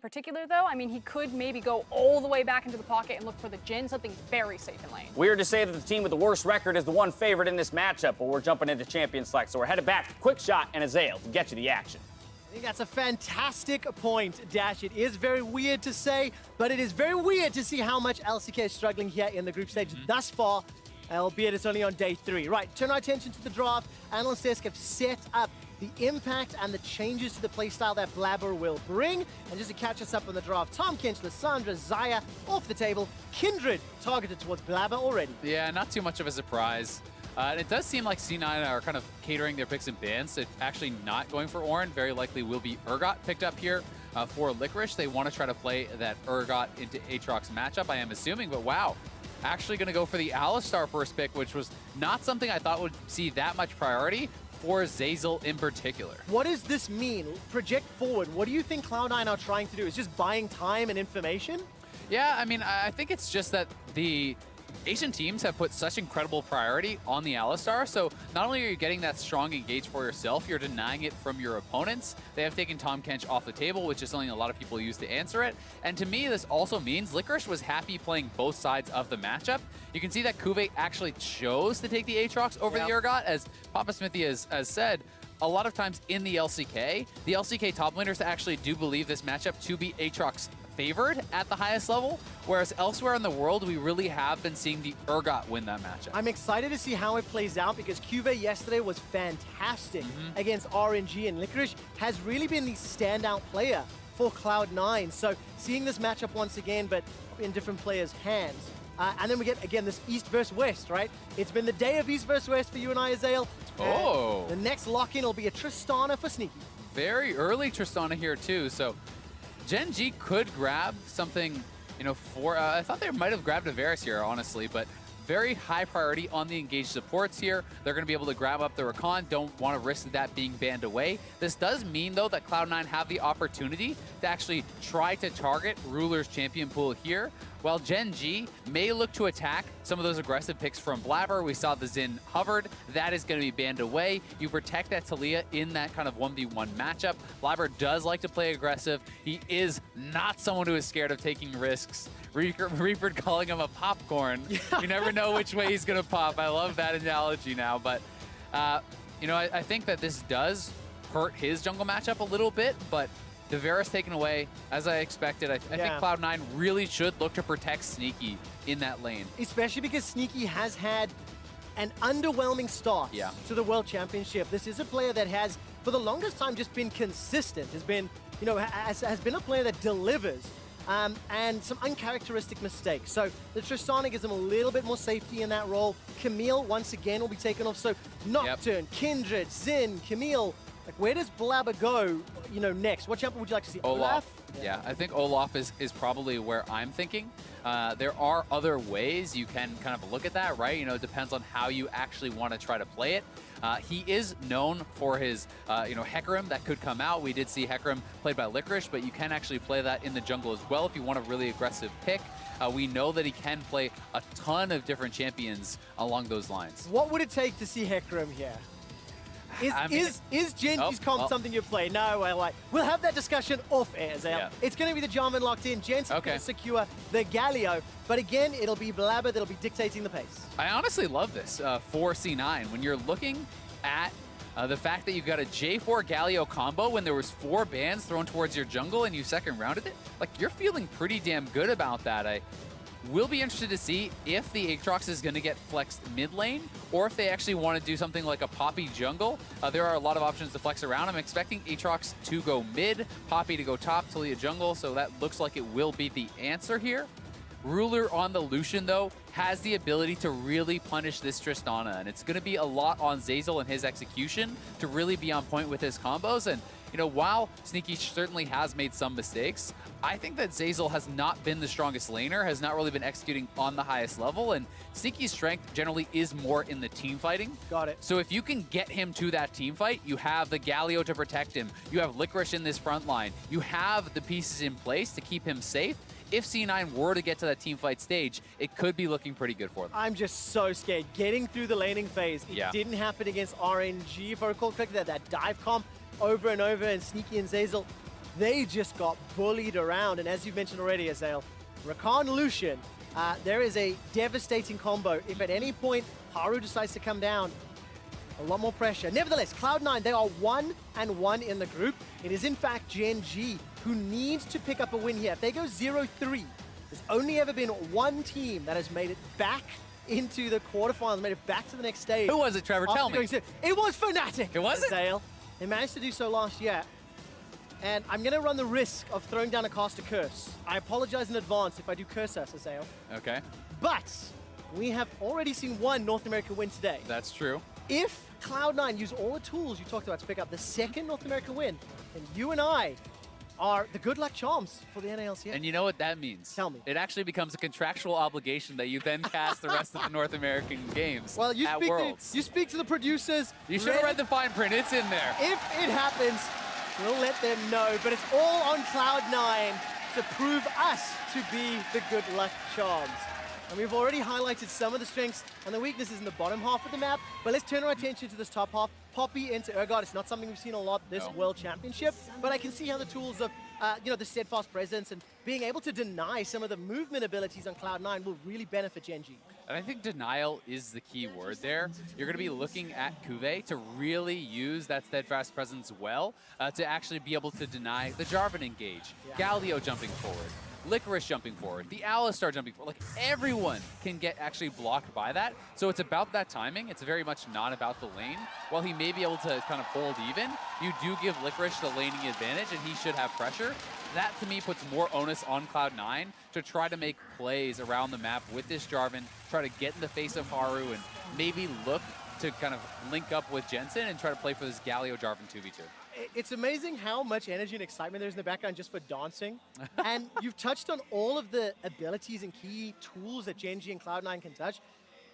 particular, though, I mean, he could maybe go all the way back into the pocket and look for the Jhin, something very safe in lane. Weird to say that the team with the worst record is the one favorite in this matchup, but we're jumping into champion select, so we're headed back to Quick Shot and Azael to get you the action. I think that's a fantastic point, Dash. It is very weird to say, but it is very weird to see how much LCK is struggling here in the group stage thus far, albeit it's only on day 3. Right, turn our attention to the draft. Analyst Desk have set up the impact and the changes to the playstyle that Blabber will bring. And just to catch us up on the draft, Tom Kench, Lissandra, Zaya off the table. Kindred targeted towards Blabber already. Yeah, not too much of a surprise. And it does seem like C9 are kind of catering their picks and bans to actually not going for Orin. Very likely will be Urgot picked up here for Licorice. They want to try to play that Urgot into Aatrox matchup, I am assuming, but wow. Actually going to go for the Alistar first pick, which was not something I thought would see that much priority for Zeyzal in particular. What does this mean? Project forward. What do you think Cloud9 are trying to do? Is just buying time and information? Yeah, I mean, I think it's just that the Asian teams have put such incredible priority on the Alistar, so not only are you getting that strong engage for yourself, you're denying it from your opponents. They have taken Tom Kench off the table, which is something a lot of people use to answer it. And to me, this also means Licorice was happy playing both sides of the matchup. You can see that Kuve actually chose to take the Aatrox over the Urgot, as Papa Smithy has said. A lot of times in the LCK top laners actually do believe this matchup to be Aatrox favored at the highest level, whereas elsewhere in the world, we really have been seeing the Urgot win that matchup. I'm excited to see how it plays out because Kuve yesterday was fantastic against RNG, and Licorice has really been the standout player for Cloud9. So seeing this matchup once again, but in different players' hands. And then we get, again, this East versus West, right? It's been the day of East versus West for you and I, Azael. Oh. The next lock-in will be a Tristana for Sneaky. Very early Tristana here, too. So Gen G could grab something, you know, for... I thought they might have grabbed a Varus here, honestly, but very high priority on the engaged supports here. They're going to be able to grab up the Rakan. Don't want to risk that being banned away. This does mean, though, that Cloud9 have the opportunity to actually try to target Ruler's champion pool here, while Gen G may look to attack some of those aggressive picks from Blabber. We saw the Xin hovered. That is going to be banned away. You protect that Taliyah in that kind of 1v1 matchup. Blabber does like to play aggressive. He is not someone who is scared of taking risks. Reaper calling him a popcorn. You never know which way he's going to pop. I love that analogy now. But, you know, I think that this does hurt his jungle matchup a little bit, but the Varus taken away, as I expected. I think Cloud9 really should look to protect Sneaky in that lane. Especially because Sneaky has had an underwhelming start to the World Championship. This is a player that has, for the longest time, just been consistent. Has been, you know, has been a player that delivers. And some uncharacteristic mistakes. So the Tristana gives him a little bit more safety in that role. Camille, once again, will be taken off. So Nocturne, Kindred, Xin, Camille. Like, where does Blabber go, you know, next? What champion would you like to see? Olaf? Yeah, I think Olaf is probably where I'm thinking. There are other ways you can kind of look at that, right? You know, it depends on how you actually want to try to play it. He is known for his, you know, Hecarim that could come out. We did see Hecarim played by Licorice, but you can actually play that in the jungle as well if you want a really aggressive pick. We know that he can play a ton of different champions along those lines. What would it take to see Hecarim here? Is Gen G's comp something you play? No, we'll have that discussion off air, Zale. It's going to be the Jarman locked in. Jen's going to secure the Galio. But again, it'll be Blabber that'll be dictating the pace. I honestly love this for C9. When you're looking at the fact that you got a J4 Galio combo when there was 4 bans thrown towards your jungle and you second rounded it, like, you're feeling pretty damn good about that. I will be interested to see if the Aatrox is going to get flexed mid lane, or if they actually want to do something like a Poppy jungle. There are a lot of options to flex around. I'm expecting Aatrox to go mid, Poppy to go top, Taliyah jungle, so that looks like it will be the answer here. Ruler on the Lucian, though, has the ability to really punish this Tristana, and it's going to be a lot on Zeyzal and his execution to really be on point with his combos. And, you know, while Sneaky certainly has made some mistakes, I think that Zeyzal has not been the strongest laner, has not really been executing on the highest level, and Sneaky's strength generally is more in the team fighting. Got it. So if you can get him to that team fight, you have the Galio to protect him, you have Licorice in this front line, you have the pieces in place to keep him safe. If C9 were to get to that team fight stage, it could be looking pretty good for them. I'm just so scared. Getting through the laning phase, it didn't happen against RNG, if I recall correctly, that dive comp over and over, and Sneaky and Zeyzal they just got bullied around. And as you mentioned already, Azael, Rakan Lucian, there is a devastating combo. If at any point Haru decides to come down, a lot more pressure. Nevertheless, Cloud9, they are 1-1 in the group. It is in fact Gen G who needs to pick up a win here. If they go 0-3, there's only ever been one team that has made it back into the quarterfinals, made it back to the next stage. Who was it, Trevor? Tell me. It was Fnatic. It was Azael. They managed to do so last year. And I'm going to run the risk of throwing down a caster curse. I apologize in advance if I do curse us, Azael. Okay. But we have already seen one North America win today. That's true. If Cloud9 use all the tools you talked about to pick up the second North America win, then you and I are the good luck charms for the NALCS. And you know what that means? Tell me. It actually becomes a contractual obligation that you then cast the rest of the North American games Well, you at speak Worlds. you speak to the producers. You should have read the fine print. It's in there. If it happens, we'll let them know. But it's all on Cloud9 to prove us to be the good luck charms. And we've already highlighted some of the strengths and the weaknesses in the bottom half of the map. But let's turn our attention to this top half. Poppy into Urgot. It's not something we've seen a lot this World Championship, but I can see how the tools of the steadfast presence and being able to deny some of the movement abilities on Cloud9 will really benefit Gen G. And I think denial is the key word there. You're going to be looking at Cuvée to really use that steadfast presence well to actually be able to deny the Jarvan engage, Galio jumping forward, Licorice jumping forward, the Alistar jumping forward. Like, everyone can get actually blocked by that. So it's about that timing. It's very much not about the lane. While he may be able to kind of hold even, you do give Licorice the laning advantage, and he should have pressure. That, to me, puts more onus on Cloud9 to try to make plays around the map with this Jarvan, try to get in the face of Haru, and maybe look to kind of link up with Jensen and try to play for this Galio Jarvan 2v2. It's amazing how much energy and excitement there's in the background just for dancing. And you've touched on all of the abilities and key tools that Gen G and Cloud9 can touch.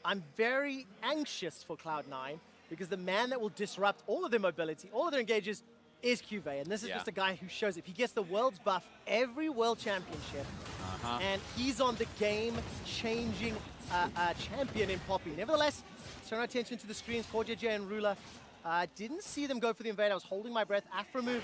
I'm very anxious for Cloud9 because the man that will disrupt all of their mobility, all of their engages, is Cuvée. And this is just a guy who shows it. He gets the world's buff every world championship. And he's on the game-changing champion in Poppy. Nevertheless, turn our attention to the screens. CoreJJ and Rula. Didn't see them go for the invade. I was holding my breath. Aframu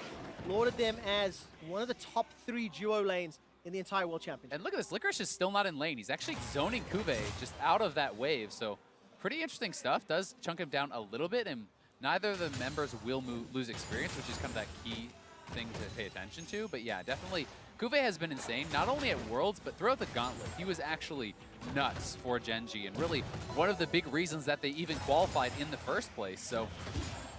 lauded them as one of the top 3 duo lanes in the entire World Championship. And look at this. Licorice is still not in lane. He's actually zoning Cuvée just out of that wave. So pretty interesting stuff. Does chunk him down a little bit, and neither of the members will lose experience, which is kind of that key thing to pay attention to. But yeah, definitely Cuvée has been insane, not only at Worlds, but throughout the gauntlet. He was actually nuts for Gen G, and really one of the big reasons that they even qualified in the first place. So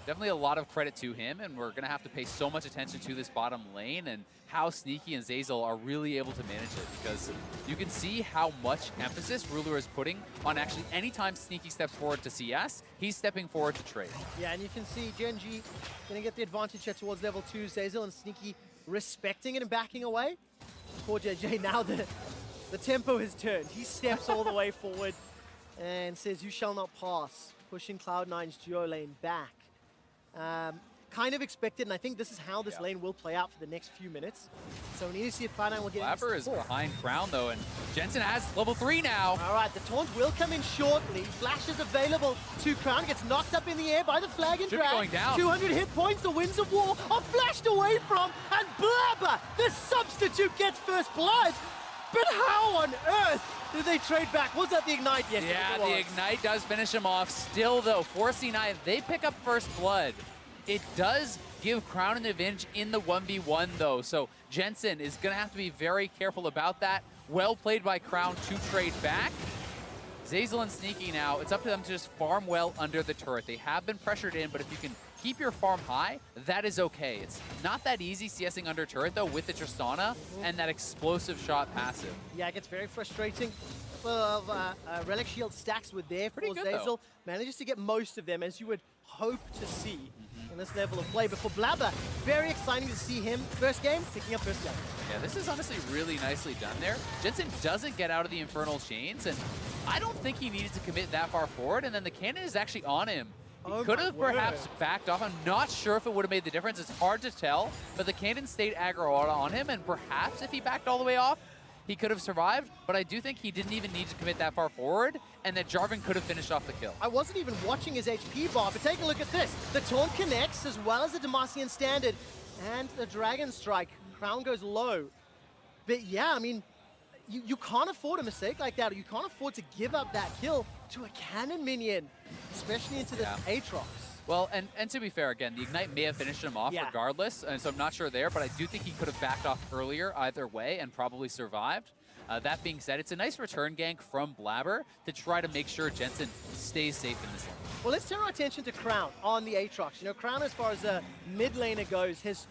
definitely a lot of credit to him, and we're going to have to pay so much attention to this bottom lane and how Sneaky and Zeyzal are really able to manage it, because you can see how much emphasis Ruler is putting on actually anytime Sneaky steps forward to CS, he's stepping forward to trade. Yeah, and you can see Gen G going to get the advantage here towards level 2. Zeyzal and Sneaky respecting it and backing away. CoreJJ, now the tempo has turned. He steps all the way forward and says, "You shall not pass," pushing Cloud9's duo lane back. Kind of expected, and I think this is how this lane will play out for the next few minutes. So we need to see if Cloud9 will get Flapper is behind Crown, though, and Jensen has level 3 now. All right, the taunt will come in shortly. Flash is available to Crown. Gets knocked up in the air by the flag and Should be drag. going down. 200 hit points. The Winds of War are flashed away from. And Blabber, the substitute, gets first blood. But how on earth did they trade back? Was that the Ignite? Yes, Yeah, it was. the Ignite does finish him off. Still, though, for C9, they pick up first blood. It does give Crown an advantage in the 1v1, though. So Jensen is going to have to be very careful about that. Well played by Crown to trade back. Zeyzal and Sneaky now, it's up to them to just farm well under the turret. They have been pressured in, but if you can keep your farm high, that is okay. It's not that easy CSing under turret, though, with the Tristana and that explosive shot passive. Yeah, it gets very frustrating. Of Relic Shield stacks were there for Pretty good, Zeyzal. though. Manages to get most of them, as you would hope to see in this level of play. But for Blabber, very exciting to see him. First game, picking up first game. Yeah, this is honestly really nicely done there. Jensen doesn't get out of the Infernal Chains, and I don't think he needed to commit that far forward, and then the cannon is actually on him. He could have perhaps backed off. I'm not sure if it would have made the difference. It's hard to tell, but the cannon stayed aggro on him, and perhaps if he backed all the way off, he could have survived, but I do think he didn't even need to commit that far forward, and that Jarvan could have finished off the kill. I wasn't even watching his HP bar, but take a look at this. The taunt connects, as well as the Demacian Standard, and the Dragon Strike Crown goes low. But yeah, I mean, you can't afford a mistake like that, or you can't afford to give up that kill to a cannon minion, especially into this Aatrox. Well, and to be fair, again, the Ignite may have finished him off regardless, and so I'm not sure there, but I do think he could have backed off earlier either way and probably survived. That being said, it's a nice return gank from Blabber to try to make sure Jensen stays safe in this lane. Well, let's turn our attention to Crown on the Aatrox. You know, Crown, as far as a mid laner goes, has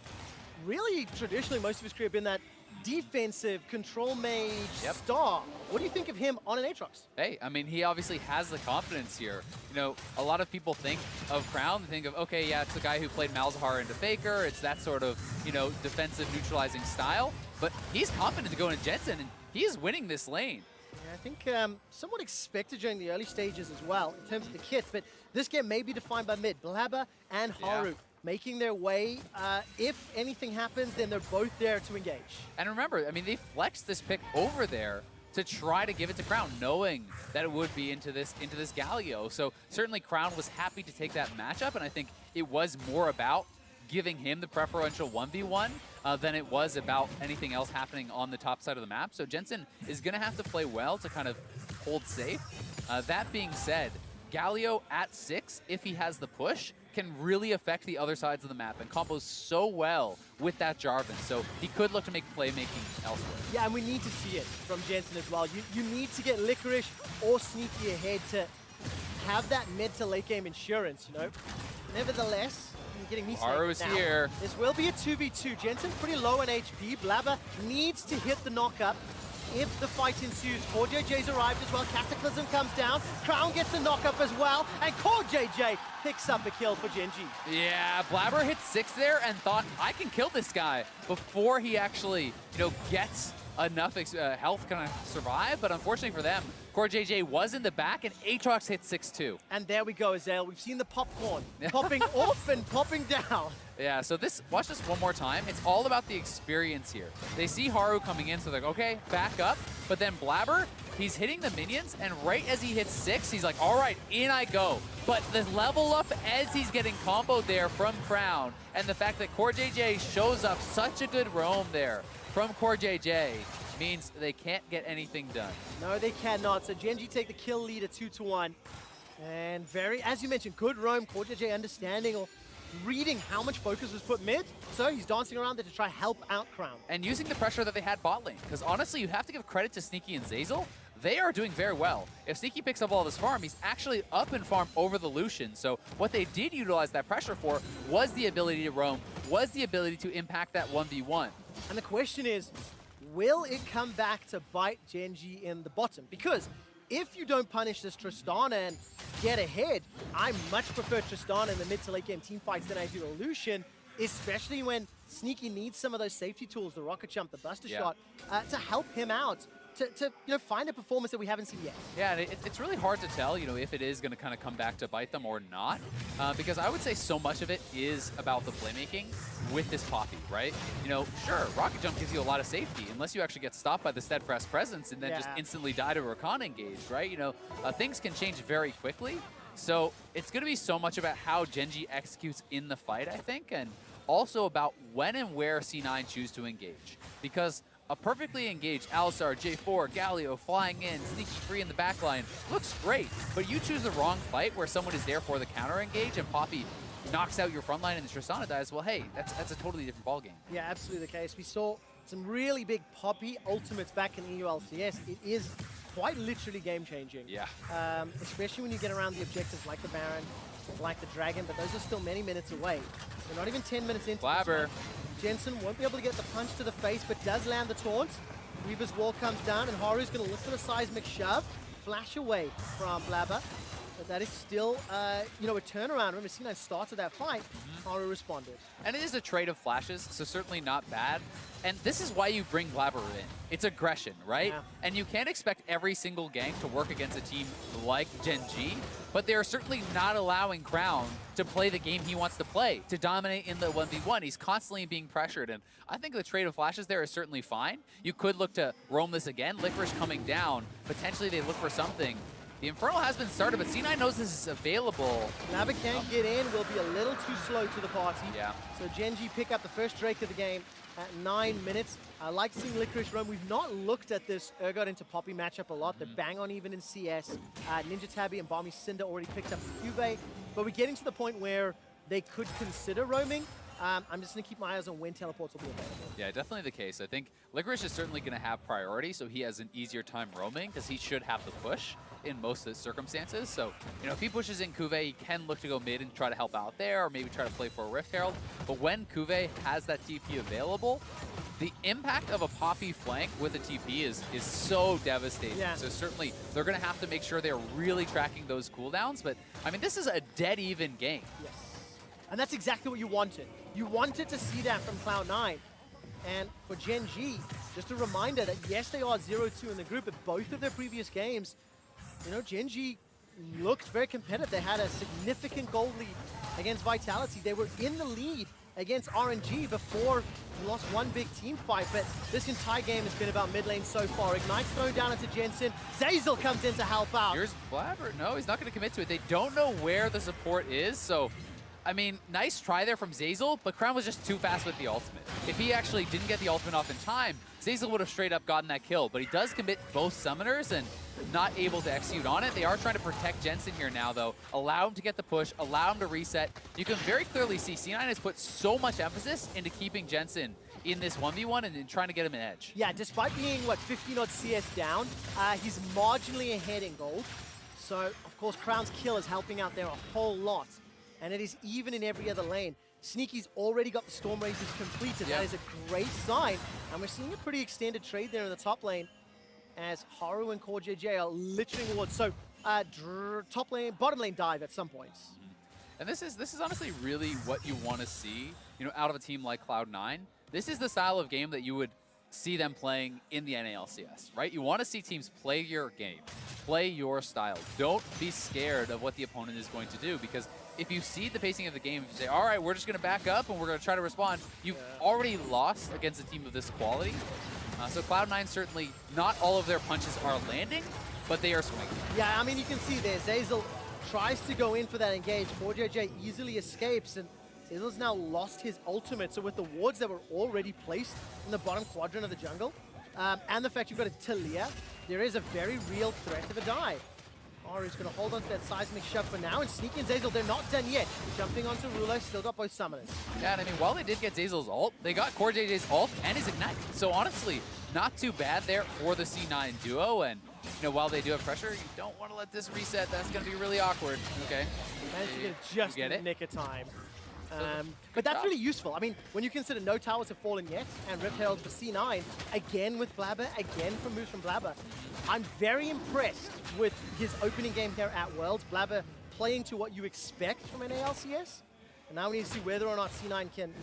really traditionally most of his career been that defensive control mage star. What do you think of him on an Aatrox? Hey, I mean, he obviously has the confidence here. You know, a lot of people think of Crown, they think of, okay, yeah, it's the guy who played Malzahar into Faker. It's that sort of, you know, defensive neutralizing style. But he's confident to go into Jensen, and he is winning this lane. Yeah, I think somewhat expected during the early stages as well in terms of the kit, but this game may be defined by mid. Blabber and Haru making their way. If anything happens, then they're both there to engage. And remember, I mean, they flexed this pick over there to try to give it to Crown, knowing that it would be into this Galio. So certainly Crown was happy to take that matchup, and I think it was more about giving him the preferential 1v1 than it was about anything else happening on the top side of the map. So Jensen is going to have to play well to kind of hold safe. That being said, Galio at 6, if he has the push, can really affect the other sides of the map and combos so well with that Jarvan. So he could look to make playmaking elsewhere. Yeah, and we need to see it from Jensen as well. You need to get Licorice or Sneaky ahead to have that mid to late game insurance, you know. Nevertheless, you're getting me Haru is here. This will be a 2v2. Jensen's pretty low on HP. Blabber needs to hit the knock-up if the fight ensues. Core JJ's arrived as well. Cataclysm comes down. Crown gets the knock-up as well. And Core JJ picks up a kill for Gen G. Yeah, Blabber hit 6 there and thought, I can kill this guy before he actually, you know, gets enough health to kind of survive. But unfortunately for them, Core JJ was in the back, and Aatrox hit 6 too. And there we go, Azale. We've seen the popcorn popping off and popping down. Yeah, so watch this one more time. It's all about the experience here. They see Haru coming in, so they're like, okay, back up. But then Blabber, he's hitting the minions, and right as he hits 6, he's like, all right, in I go. But the level up as he's getting comboed there from Crown, and the fact that Core JJ shows up, such a good roam there from Core JJ, means they can't get anything done. No, they cannot. So Gen G take the kill lead at 2-1. And very, as you mentioned, good roam. Core JJ understanding or reading how much focus was put mid. So he's dancing around there to try help out Crown. And using the pressure that they had bot lane. Because honestly, you have to give credit to Sneaky and Zeyzal. They are doing very well. If Sneaky picks up all this farm, he's actually up in farm over the Lucian. So what they did utilize that pressure for was the ability to roam, was the ability to impact that 1v1. And the question is, will it come back to bite Gen G in the bottom? Because if you don't punish this Tristana and get ahead, I much prefer Tristana in the mid to late game team fights than I do a Lucian, especially when Sneaky needs some of those safety tools, the rocket jump, the buster shot, to help him out. To find a performance that we haven't seen yet. Yeah, and it's really hard to tell, if it is going to kind of come back to bite them or not, because I would say so much of it is about the playmaking with this Poppy, right? Sure, Rocket Jump gives you a lot of safety, unless you actually get stopped by the Steadfast Presence and then just instantly die to a Rakan engage, right? Things can change very quickly, so it's going to be so much about how Gen G executes in the fight, I think, and also about when and where C9 choose to engage, because a perfectly engaged Alistar, J4, Galio flying in, Sneaky free in the backline looks great, but you choose the wrong fight where someone is there for the counter engage and Poppy knocks out your front line and the Tristana dies, well, hey, that's a totally different ballgame. Yeah, absolutely the case. We saw some really big Poppy ultimates back in EULCS. It is quite literally game-changing. Yeah. Especially when you get around the objectives like the Baron, like the Dragon, but those are still many minutes away. We're not even 10 minutes into Blabber. Jensen won't be able to get the punch to the face, but does land the taunt. Weaver's wall comes down, and Haru's going to look for the seismic shove. Flash away from Blabber. But that is still, a turnaround. Remember, C9 started that fight. Haru responded. And it is a trade of flashes, so certainly not bad. And this is why you bring Blabber in. It's aggression, right? Yeah. And you can't expect every single gank to work against a team like Gen G, but they're certainly not allowing Crown to play the game he wants to play, to dominate in the 1v1. He's constantly being pressured, and I think the trade of flashes there is certainly fine. You could look to roam this again. Licorice coming down. Potentially they look for something. The Infernal has been started, but C9 knows this is available. Blabber can't get in, will be a little too slow to the party. Yeah. So Gen G pick up the first Drake of the game at 9 minutes. I like seeing Licorice roam. We've not looked at this Urgot into Poppy matchup a lot. They're bang on even in CS. Ninja Tabby and Balmy Cinder already picked up Cuvee, but we're getting to the point where they could consider roaming. I'm just going to keep my eyes on when teleports will be available. Yeah, definitely the case. I think Licorice is certainly going to have priority, so he has an easier time roaming because he should have the push in most of the circumstances. So, you know, if he pushes in Cuvee, he can look to go mid and try to help out there, or maybe try to play for a Rift Herald. But when Cuvee has that TP available, the impact of a Poppy flank with a TP is so devastating. Yeah. So certainly they're going to have to make sure they're really tracking those cooldowns. But, I mean, this is a dead even game. Yes. And that's exactly what you wanted. You wanted to see that from Cloud9. And for Gen G, just a reminder that yes, they are 0-2 in the group, but both of their previous games, you know, Gen G looked very competitive. They had a significant goal lead against Vitality. They were in the lead against RNG before we lost one big team fight, but this entire game has been about mid lane so far. Ignite's thrown down into Jensen. Zeyzal comes in to help out. Here's Blabber. No, he's not going to commit to it. They don't know where the support is, so I mean, nice try there from Zeyzal, but Crown was just too fast with the ultimate. If he actually didn't get the ultimate off in time, Zeyzal would have straight up gotten that kill, but he does commit both summoners and not able to execute on it. They are trying to protect Jensen here now, though. Allow him to get the push, allow him to reset. You can very clearly see C9 has put so much emphasis into keeping Jensen in this 1v1 and trying to get him an edge. Yeah, despite being, what, 15 odd CS down, he's marginally ahead in gold. So, of course, Crown's kill is helping out there a whole lot. And it is even in every other lane. Sneaky's already got the Storm Razors completed. Yeah. That is a great sign. And we're seeing a pretty extended trade there in the top lane as Haru and Core JJ are littering wards. So, top lane, bottom lane dive at some points. And this is honestly really what you want to see, you know, out of a team like Cloud9. This is the style of game that you would see them playing in the NALCS, right? You want to see teams play your game, play your style. Don't be scared of what the opponent is going to do, because if you see the pacing of the game, if you say, all right, we're just going to back up and we're going to try to respond, you've already lost against a team of this quality. So Cloud9 certainly, not all of their punches are landing, but they are swinging. Yeah, I mean, you can see there, Zeyzal tries to go in for that engage. Core JJ easily escapes, and Zeyzal's now lost his ultimate. So with the wards that were already placed in the bottom quadrant of the jungle, and the fact you've got a Talia, there is a very real threat of a dive. Haru's going to hold on to that seismic shove for now, and Sneaky and Zeyzal, they're not done yet. Jumping onto Rulo, still got both summoners. Yeah, and I mean, while they did get Zeyzal's ult, they got Core JJ's ult and his Ignite. So honestly, not too bad there for the C9 duo, and you know, while they do have pressure, you don't want to let this reset. That's going to be really awkward. Okay. Managed to get it just in the nick of time. But that's really useful. I mean, when you consider no towers have fallen yet, and Rift Herald for C9, again with Blabber, again from moves from Blabber, I'm very impressed with his opening game here at Worlds. Blabber playing to what you expect from an ALCS. And now we need to see whether or not C9 can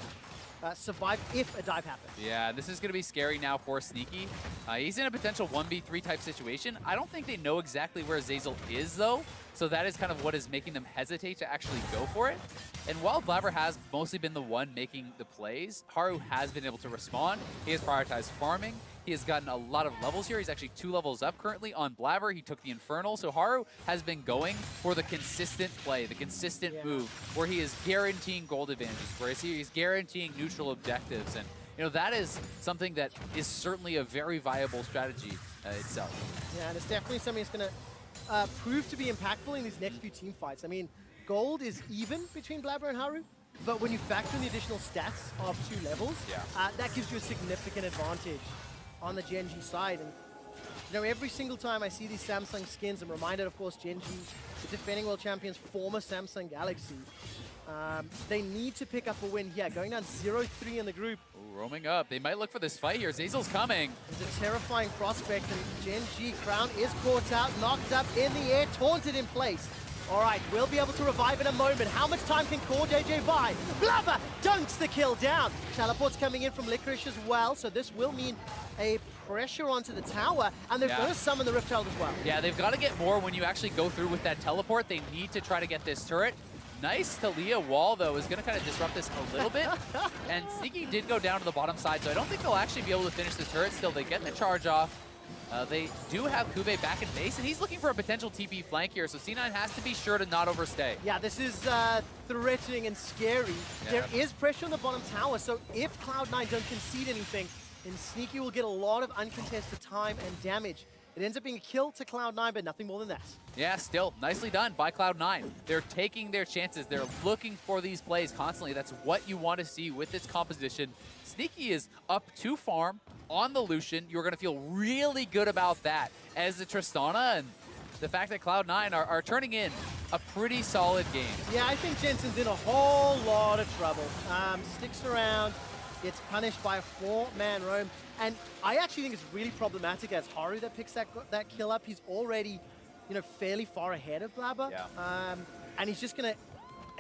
survive if a dive happens. Yeah, this is going to be scary now for Sneaky. He's in a potential 1v3 type situation. I don't think they know exactly where Zeyzal is, though. So that is kind of what is making them hesitate to actually go for it. And while Blabber has mostly been the one making the plays, Haru has been able to respond. He has prioritized farming. He has gotten a lot of levels here. He's actually 2 levels up currently on Blabber. He took the Infernal. So Haru has been going for the consistent play, the consistent move, where he is guaranteeing gold advantages, where he's guaranteeing neutral objectives. And you know, that is something that is certainly a very viable strategy itself. Yeah, and it's definitely something that's going to prove to be impactful in these next few team fights. I mean, gold is even between Blabber and Haru, but when you factor in the additional stats of 2 levels, that gives you a significant advantage on the Gen G side. And you know, every single time I see these Samsung skins, I'm reminded, of course, Gen G, the defending world champions, former Samsung Galaxy. They need to pick up a win here, going down 0-3 in the group. Ooh, roaming up. They might look for this fight here. Zeyzal's coming. It's a terrifying prospect, and Gen G Crown is caught out, knocked up in the air, taunted in place. All right, we'll be able to revive in a moment. How much time can Core JJ buy? Blabber dunks the kill down. Teleport's coming in from Licorice as well, so this will mean a pressure onto the tower, and they're going to summon the Rift Herald as well. Yeah, they've got to get more when you actually go through with that teleport. They need to try to get this turret. Nice Talia wall, though, is going to kind of disrupt this a little bit. And Sneaky did go down to the bottom side, so I don't think they'll actually be able to finish the turret still. They get the charge off. They do have Kube back in base, and he's looking for a potential TP flank here, so C9 has to be sure to not overstay. Yeah, this is threatening and scary. Yeah. There is pressure on the bottom tower, so if Cloud9 don't concede anything, then Sneaky will get a lot of uncontested time and damage. It ends up being a kill to Cloud9, but nothing more than that. Yeah, still, nicely done by Cloud9. They're taking their chances. They're looking for these plays constantly. That's what you want to see with this composition. Sneaky is up to farm on the Lucian. You're going to feel really good about that as the Tristana and the fact that Cloud9 are turning in a pretty solid game. Yeah, I think Jensen's in a whole lot of trouble. Sticks around, gets punished by a 4-man roam. And I actually think it's really problematic as Haru that picks that kill up. He's already, fairly far ahead of Blabber. Yeah. And he's just going to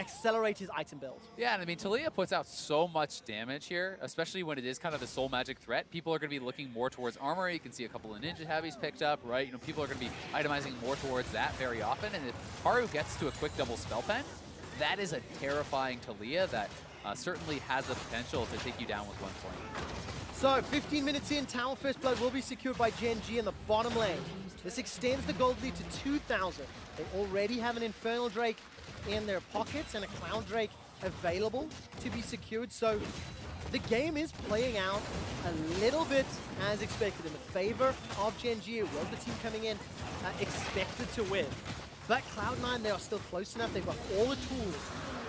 accelerate his item build. Yeah, and I mean, Talia puts out so much damage here, especially when it is kind of a soul magic threat. People are going to be looking more towards armor. You can see a couple of ninja heavies picked up, right? People are going to be itemizing more towards that very often. And if Haru gets to a quick double spell pen, that is a terrifying Talia that certainly has the potential to take you down with 1 point. So 15 minutes in, Tower First Blood will be secured by Gen G in the bottom lane. This extends the gold lead to 2,000. They already have an Infernal Drake in their pockets and a Cloud Drake available to be secured. So the game is playing out a little bit as expected in the favor of Gen G. It was the team coming in expected to win. But Cloud9, they are still close enough. They've got all the tools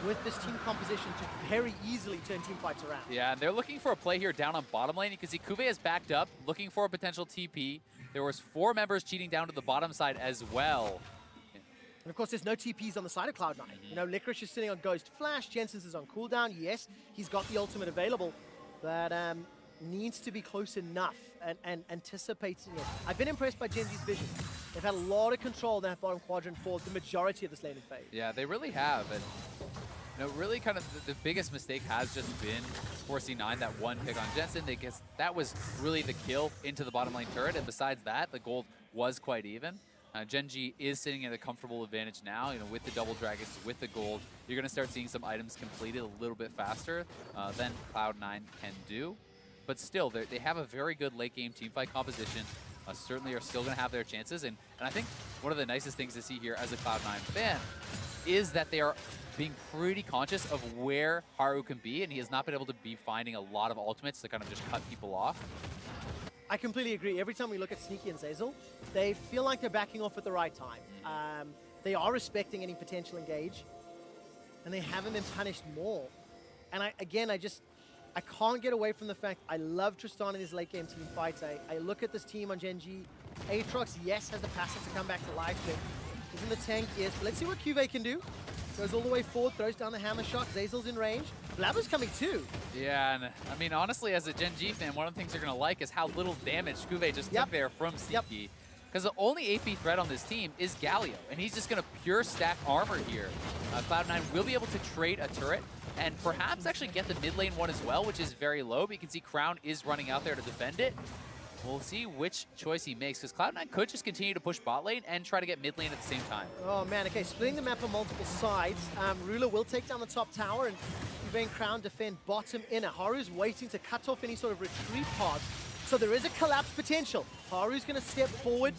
with this team composition to very easily turn team fights around. Yeah, and they're looking for a play here down on bottom lane. You can see Kube is backed up, looking for a potential TP. There was 4 members cheating down to the bottom side as well. And of course, there's no TPs on the side of Cloud9. Licorice is sitting on Ghost Flash. Jensen's is on cooldown. Yes, he's got the ultimate available, but needs to be close enough and anticipating it. I've been impressed by Gen G's vision. They've had a lot of control in that bottom quadrant for the majority of this laning phase. Yeah, they really have. And really kind of the biggest mistake has just been for C9, that one pick on Jensen. That was really the kill into the bottom lane turret. And besides that, the gold was quite even. Gen G is sitting at a comfortable advantage now, with the double dragons, with the gold. You're going to start seeing some items completed a little bit faster than Cloud9 can do. But still, they have a very good late game teamfight composition. Certainly are still going to have their chances. And I think one of the nicest things to see here as a Cloud9 fan is that they are being pretty conscious of where Haru can be, and he has not been able to be finding a lot of ultimates to kind of just cut people off. I completely agree. Every time we look at Sneaky and Zazel, they feel like they're backing off at the right time. They are respecting any potential engage, and they haven't been punished more. And I can't get away from the fact I love Tristan in his late game team fights. I look at this team on Gen G. Aatrox, yes, has the passive to come back to life, but isn't the tank, yes. But let's see what Cuvée can do. Goes all the way forward, throws down the hammer shot. Zazel's in range. Blabber's coming too. Yeah, and I mean, honestly, as a Gen G fan, one of the things you're going to like is how little damage Cuvée just took there from Sneaky. Because the only AP threat on this team is Galio, and he's just going to pure stack armor here. Cloud9 will be able to trade a turret and perhaps actually get the mid lane one as well, which is very low, but you can see Crown is running out there to defend it. We'll see which choice he makes, because Cloud9 could just continue to push bot lane and try to get mid lane at the same time. Oh man, okay, splitting the map on multiple sides. Ruler will take down the top tower, and Cuvée and Crown defend bottom inner. Haru's waiting to cut off any sort of retreat paths, so there is a collapse potential. Haru's going to step forward,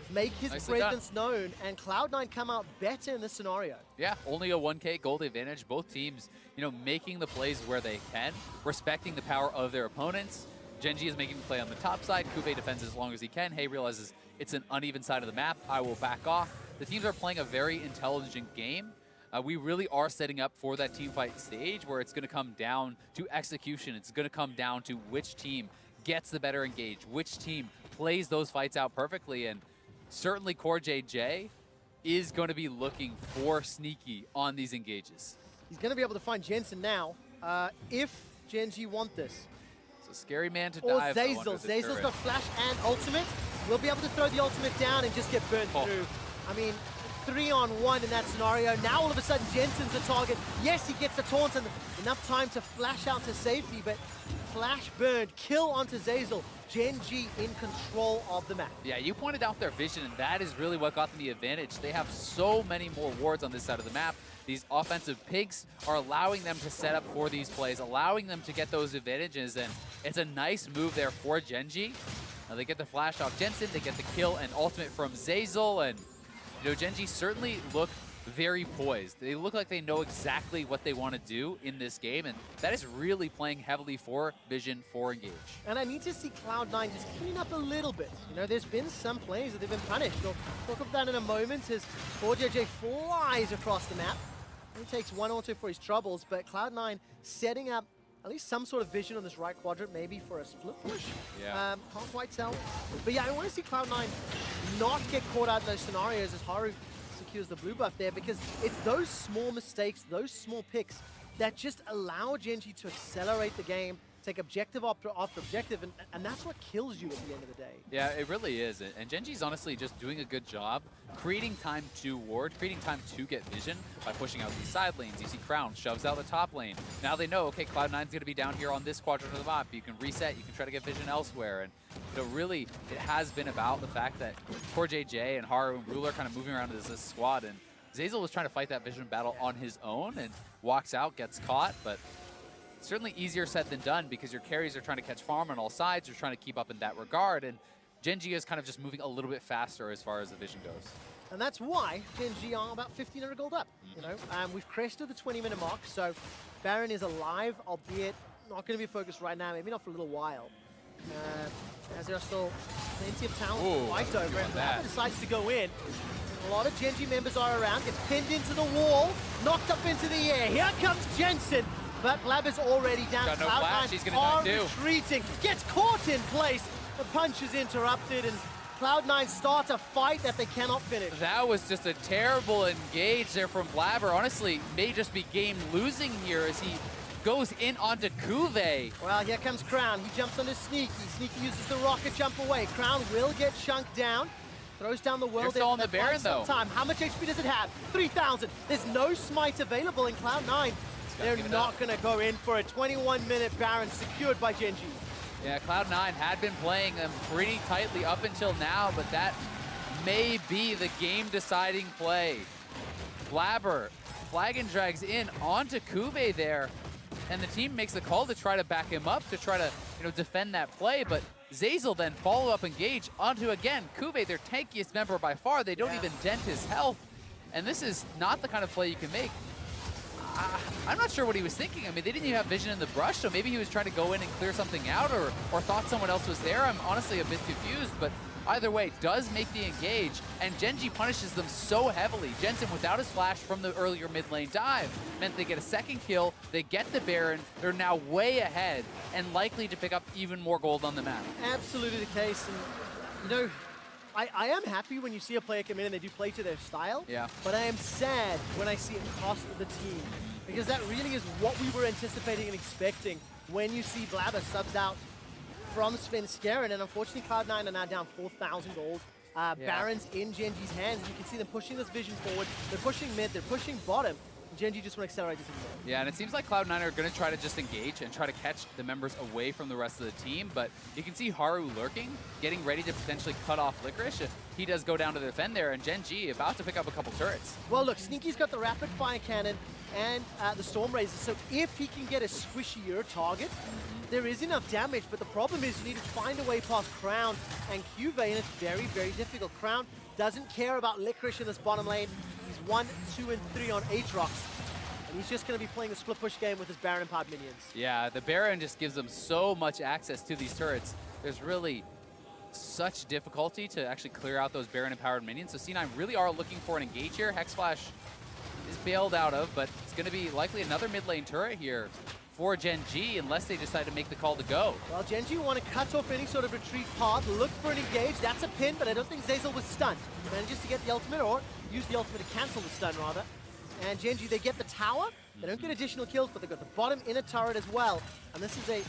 make his presence known, and Cloud9 come out better in this scenario. Yeah, only a 1K gold advantage. Both teams, making the plays where they can, respecting the power of their opponents. Gen G is making the play on the top side. Kube defends as long as he can. Hey realizes it's an uneven side of the map. I will back off. The teams are playing a very intelligent game. We really are setting up for that team fight stage where it's going to come down to execution. It's going to come down to which team gets the better engage, which team plays those fights out perfectly. And certainly Core JJ is going to be looking for Sneaky on these engages. He's going to be able to find Jensen now if Gen G want this. Scary man to or dive. Zazel. Zazel's got flash and ultimate. We'll be able to throw the ultimate down and just get burned through. I mean, 3-on-1 in that scenario. Now all of a sudden Jensen's the target. Yes, he gets the taunt and enough time to flash out to safety, but flash burned, kill onto Zazel. Gen G in control of the map. Yeah, you pointed out their vision, and that is really what got them the advantage. They have so many more wards on this side of the map. These offensive pigs are allowing them to set up for these plays, allowing them to get those advantages, and it's a nice move there for Gen G. Now they get the flash off Jensen, they get the kill and ultimate from Zeyzal, and you know, Gen G certainly look very poised. They look like they know exactly what they want to do in this game, and that is really playing heavily for Vision, for Engage. And I need to see Cloud9 just clean up a little bit. You know, there's been some plays that they've been punished. We'll talk about that in a moment as 4JJ flies across the map. He takes one or two for his troubles, but Cloud9 setting up at least some sort of vision on this right quadrant, maybe for a split push. Yeah. Can't quite tell. But yeah, I want to see Cloud9 not get caught out in those scenarios as Haru secures the blue buff there, because it's those small mistakes, those small picks that just allow Gen G to accelerate the game, take objective after objective, and that's what kills you at the end of the day. Yeah, it really is. And Gen G's honestly just doing a good job creating time to ward, creating time to get vision by pushing out these side lanes. You see Crown shoves out the top lane. Now they know, okay, Cloud9's going to be down here on this quadrant of the map. You can reset, you can try to get vision elsewhere. And you know, really, it has been about the fact that poor JJ and Haru and Ruler kind of moving around as this squad. And Zeyzal was trying to fight that vision battle on his own and walks out, gets caught, but certainly easier said than done because your carries are trying to catch farm on all sides. You're trying to keep up in that regard. And Gen G is kind of just moving a little bit faster as far as the vision goes. And that's why Gen G are about 1,500 gold up. You know, we've crested the 20-minute mark, so Baron is alive, albeit not going to be focused right now, maybe not for a little while. As there are still plenty of talent to fight over, and Blabber decides to go in. A lot of Gen G members are around, gets pinned into the wall, knocked up into the air. Here comes Jensen. But Blabber's already down. Got no flash, he's gonna die too. Retreating, gets caught in place. The punch is interrupted, and Cloud9 starts a fight that they cannot finish. That was just a terrible engage there from Blabber. Honestly, may just be game losing here as he goes in onto Kuve. Well, here comes Crown. He jumps onto Sneaky. Sneaky uses the rocket jump away. Crown will get chunked down. Throws down the world. They're still on the Baron, though. Time. How much HP does it have? 3,000. There's no smite available in Cloud9. They're not going to go in for a 21-minute Baron secured by Gen G. Yeah, Cloud9 had been playing them pretty tightly up until now, but that may be the game-deciding play. Blabber flag and drags in onto Kuve there, and the team makes the call to try to back him up, to try to defend that play, but Zeyzal then follow-up engage onto, again, Kuve, their tankiest member by far. They don't even dent his health, and this is not the kind of play you can make. I'm not sure what he was thinking. I mean, they didn't even have vision in the brush, so maybe he was trying to go in and clear something out or thought someone else was there. I'm honestly a bit confused, but either way, does make the engage, and Gen G punishes them so heavily. Jensen, without his flash from the earlier mid lane dive, meant they get a second kill, they get the Baron, they're now way ahead and likely to pick up even more gold on the map. Absolutely the case, and you know, I am happy when you see a player come in and they do play to their style, but I am sad when I see it cost the team, because that really is what we were anticipating and expecting when you see Blabber subs out from Svenskeren, and unfortunately Cloud9 are now down 4,000 gold. Baron's in Gen G's hands, and you can see them pushing this vision forward. They're pushing mid, they're pushing bottom. Gen G just want to accelerate this again. Yeah, and it seems like Cloud9 are going to try to just engage and try to catch the members away from the rest of the team, but you can see Haru lurking, getting ready to potentially cut off Licorice if he does go down to defend there, and Gen G about to pick up a couple turrets. Well, look, Sneaky's got the rapid fire cannon and the Storm Razor, so if he can get a squishier target, there is enough damage, but the problem is you need to find a way past Crown and Cuve, and it's very, very difficult. Crown doesn't care about Licorice in this bottom lane. He's 1, 2, and 3 on Aatrox. And he's just going to be playing a split push game with his Baron-powered minions. Yeah, the Baron just gives them so much access to these turrets. There's really such difficulty to actually clear out those Baron-empowered minions. So C9 really are looking for an engage here. Hexflash is bailed out of, but it's going to be likely another mid lane turret here for Gen G unless they decide to make the call to go. Well, Gen G want to cut off any sort of retreat path, look for an engage. That's a pin, but I don't think Zeyzal was stunned. He manages to get the ultimate, or use the ultimate to cancel the stun, rather. And Gen G, they get the tower. They don't get additional kills, but they got the bottom inner turret as well. And this is a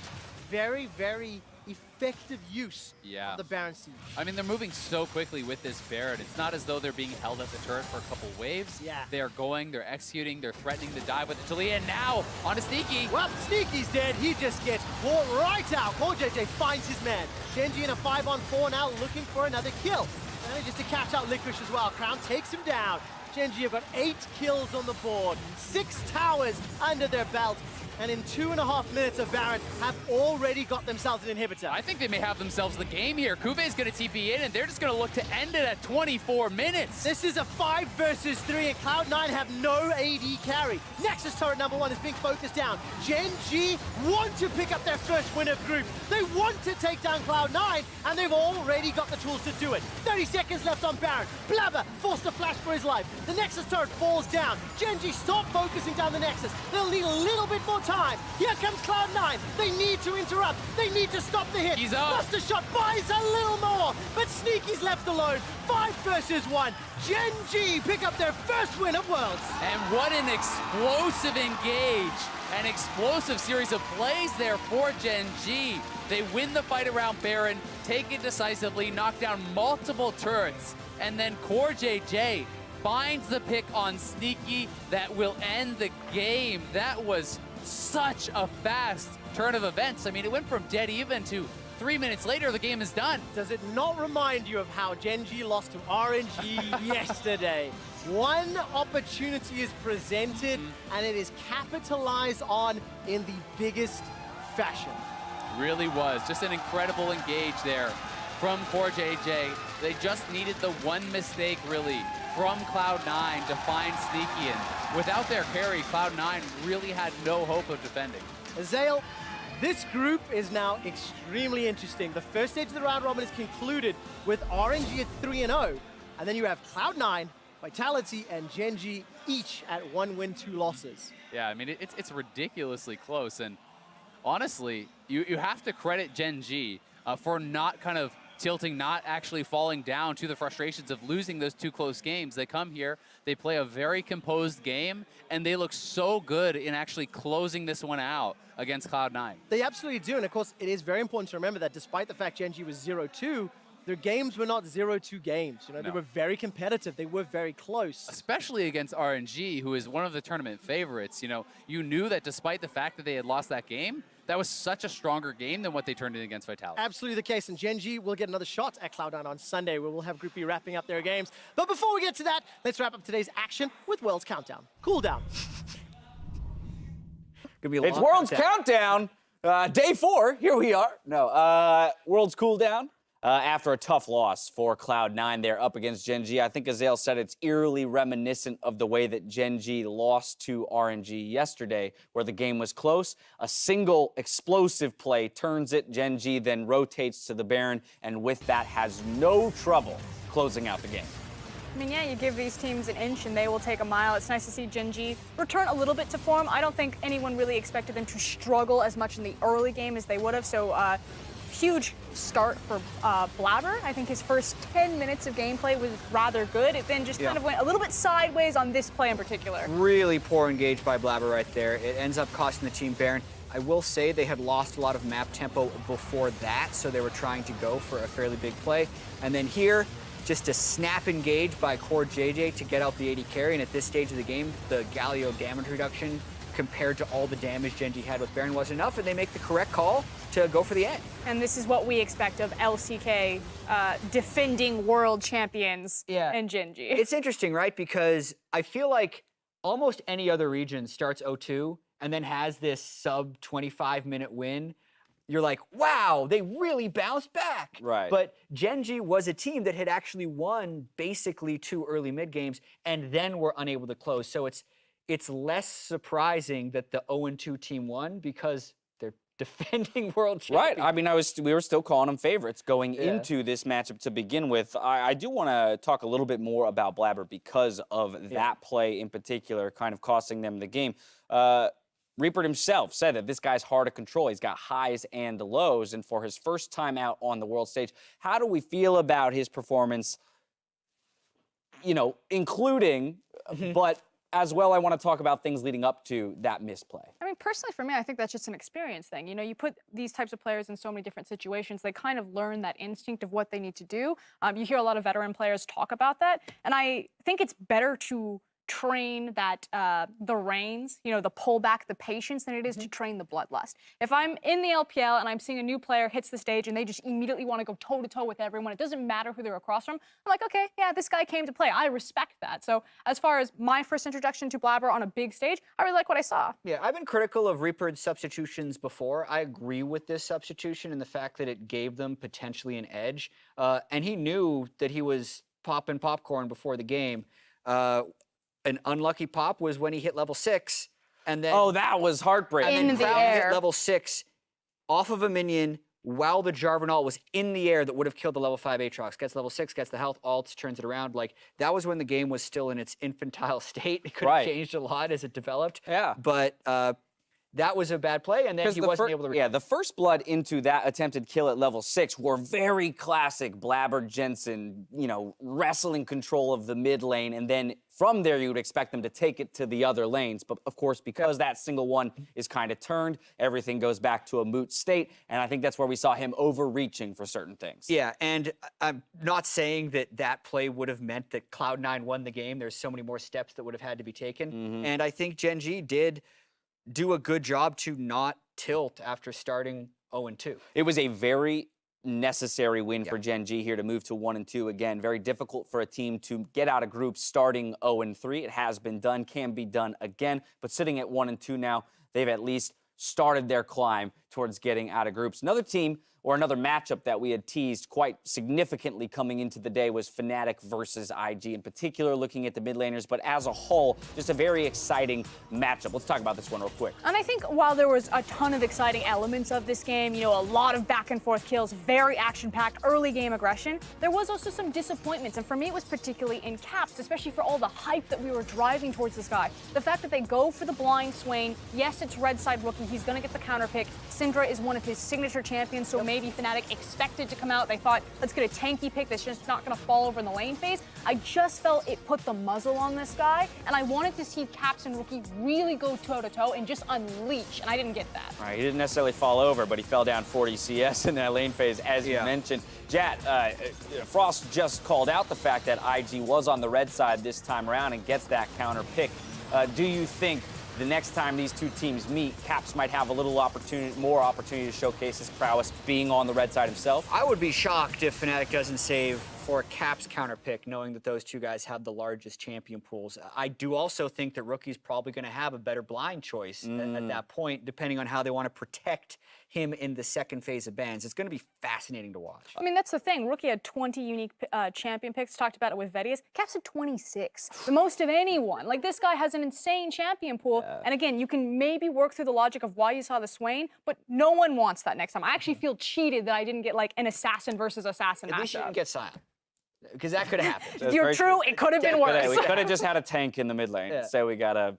very, very effective use of the Baron Siege. I mean, they're moving so quickly with this Baron. It's not as though they're being held at the turret for a couple waves. They are going, they're executing, they're threatening to dive with the Talia, and now on to Sneaky. Well, Sneaky's dead. He just gets caught right out. Poor JJ finds his man. Gen G in a 5-on-4 now, looking for another kill. Manages to catch out Licorice as well. Crown takes him down. Gen G have got 8 kills on the board, 6 towers under their belt, and in 2.5 minutes of Baron have already got themselves an inhibitor. I think they may have themselves the game here. Kuve's going to TP in, and they're just going to look to end it at 24 minutes. This is a 5 versus 3, and Cloud9 have no AD carry. Nexus turret number 1 is being focused down. Gen G want to pick up their first win of groups. They want to take down Cloud9, and they've already got the tools to do it. 30 seconds left on Baron. Blabber forced to flash for his life. The Nexus turret falls down. Gen G stop focusing down the Nexus. They'll need a little bit more time. Here comes Cloud9. They need to interrupt. They need to stop the hit. He's up. Buster shot buys a little more, but Sneaky's left alone. 5 versus 1. Gen G pick up their first win of Worlds. And what an explosive engage. An explosive series of plays there for Gen G. They win the fight around Baron, take it decisively, knock down multiple turrets, and then Core JJ finds the pick on Sneaky that will end the game. That was such a fast turn of events. I mean, it went from dead even to 3 minutes later, the game is done. Does it not remind you of how Gen G lost to RNG yesterday? One opportunity is presented, and it is capitalized on in the biggest fashion. Really was. Just an incredible engage there from Core JJ. They just needed the one mistake, really, from Cloud9 to find Sneaky, and without their carry, Cloud9 really had no hope of defending. Azael, this group is now extremely interesting. The first stage of the round robin is concluded with RNG at 3-0, and then you have Cloud9, Vitality, and Gen G each at 1 win, 2 losses. Yeah, I mean, it's ridiculously close, and honestly, you have to credit Gen G for not kind of tilting, not actually falling down to the frustrations of losing those 2 close games. They come here, they play a very composed game, and they look so good in actually closing this one out against Cloud9. They absolutely do, and of course, it is very important to remember that despite the fact Gen G was 0-2, their games were not 0-2 games. You know, No. they were very competitive. They were very close. Especially against RNG, who is one of the tournament favorites. You know, you knew that despite the fact that they had lost that game, that was such a stronger game than what they turned in against Vitality. Absolutely the case, and Gen G will get another shot at Cloud9 on Sunday, where we'll have Group B wrapping up their games. But before we get to that, let's wrap up today's action with World's Countdown. Cool down. Gonna be a It's long World's Countdown. Day 4, here we are. No, World's Cool Down. After a tough loss for Cloud9 there up against Gen G. I think Azael said it's eerily reminiscent of the way that Gen G lost to RNG yesterday, where the game was close. A single explosive play turns it. Gen G then rotates to the Baron, and with that has no trouble closing out the game. I mean, yeah, you give these teams an inch and they will take a mile. It's nice to see Gen G return a little bit to form. I don't think anyone really expected them to struggle as much in the early game as they would have, so huge start for Blabber. I think his first 10 minutes of gameplay was rather good. It then just kind of went a little bit sideways on this play in particular. Really poor engage by Blabber right there. It ends up costing the team Baron. I will say they had lost a lot of map tempo before that, so they were trying to go for a fairly big play. And then here, just a snap engage by Core JJ to get out the AD carry, and at this stage of the game, the Galio damage reduction compared to all the damage Gen G had with Baron wasn't enough, and they make the correct call to go for the end. And this is what we expect of LCK defending world champions in Gen G. It's interesting, right? Because I feel like almost any other region starts 0-2 and then has this sub 25-minute win. You're like, wow, they really bounced back. Right. But Gen G was a team that had actually won basically 2 early mid games and then were unable to close. So it's less surprising that the 0-2 team won because they're defending world champions. Right. I mean, we were still calling them favorites going into this matchup to begin with. I do want to talk a little bit more about Blabber because of that play in particular, kind of costing them the game. Reaper himself said that this guy's hard to control. He's got highs and lows, and for his first time out on the world stage, how do we feel about his performance, you know, including, but as well, I want to talk about things leading up to that misplay. I mean, personally for me, I think that's just an experience thing. You know, you put these types of players in so many different situations, they kind of learn that instinct of what they need to do. You hear a lot of veteran players talk about that, and I think it's better to train that the reins, you know, the pullback, the patience than it is to train the bloodlust. If I'm in the LPL and I'm seeing a new player hits the stage and they just immediately want to go toe-to-toe with everyone, it doesn't matter who they're across from, I'm like, okay, yeah, this guy came to play. I respect that. So as far as my first introduction to Blabber on a big stage, I really like what I saw. Yeah, I've been critical of Reaper's substitutions before. I agree with this substitution and the fact that it gave them potentially an edge. And he knew that he was popping popcorn before the game. An unlucky pop was when he hit level 6, and then that was heartbreaking. and then In the Cloud air. hit level 6 off of a minion while the Jarvanal was in the air that would have killed the level 5 Aatrox. Gets level 6, gets the health, ults, turns it around. Like, that was when the game was still in its infantile state. It could have changed a lot as it developed. Yeah. But that was a bad play, and then he wasn't able to. Yeah, the first blood into that attempted kill at level 6 were very classic Blabber Jensen, you know, wrestling control of the mid lane, and then from there you would expect them to take it to the other lanes. But of course, because that single one is kind of turned, everything goes back to a moot state, and I think that's where we saw him overreaching for certain things. Yeah, and I'm not saying that that play would have meant that Cloud9 won the game. There's so many more steps that would have had to be taken, and I think Gen G did do a good job to not tilt after starting 0-2. It was a very necessary win for Gen G here to move to 1-2 again. Very difficult for a team to get out of groups starting 0-3. It has been done, can be done again, but sitting at 1-2 now, they've at least started their climb towards getting out of groups. Another team or another matchup that we had teased quite significantly coming into the day was Fnatic versus IG, in particular looking at the mid laners, but as a whole, just a very exciting matchup. Let's talk about this one real quick. And I think while there was a ton of exciting elements of this game, you know, a lot of back and forth kills, very action-packed, early game aggression, there was also some disappointments. And for me, it was particularly in Caps, especially for all the hype that we were driving towards this guy. The fact that they go for the blind Swain, yes, it's red side rookie, he's gonna get the counter pick. Syndra is one of his signature champions, so maybe Fnatic expected to come out. They thought, let's get a tanky pick that's just not gonna fall over in the lane phase. I just felt it put the muzzle on this guy, and I wanted to see Caps and Rookie really go toe-to-toe and just unleash, and I didn't get that. All right, he didn't necessarily fall over, but he fell down 40 CS in that lane phase, as you mentioned. Jat, Frost just called out the fact that IG was on the red side this time around and gets that counter pick. Do you think the next time these two teams meet, Caps might have a little more opportunity to showcase his prowess being on the red side himself? I would be shocked if Fnatic doesn't save for a Caps counter pick, knowing that those two guys have the largest champion pools. I do also think that Rookie's probably going to have a better blind choice at that point, depending on how they want to protect him in the second phase of bans. It's going to be fascinating to watch. I mean, that's the thing. Rookie had 20 unique champion picks. Talked about it with Vedius. Caps had 26, the most of anyone. Like, this guy has an insane champion pool. And again, you can maybe work through the logic of why you saw the Swain, but no one wants that next time. I actually feel cheated that I didn't get like an assassin versus assassin At least you matchup. didn't get Sion, because that could have happened. You're true. It could have been worse. We could have just had a tank in the mid lane. So we got a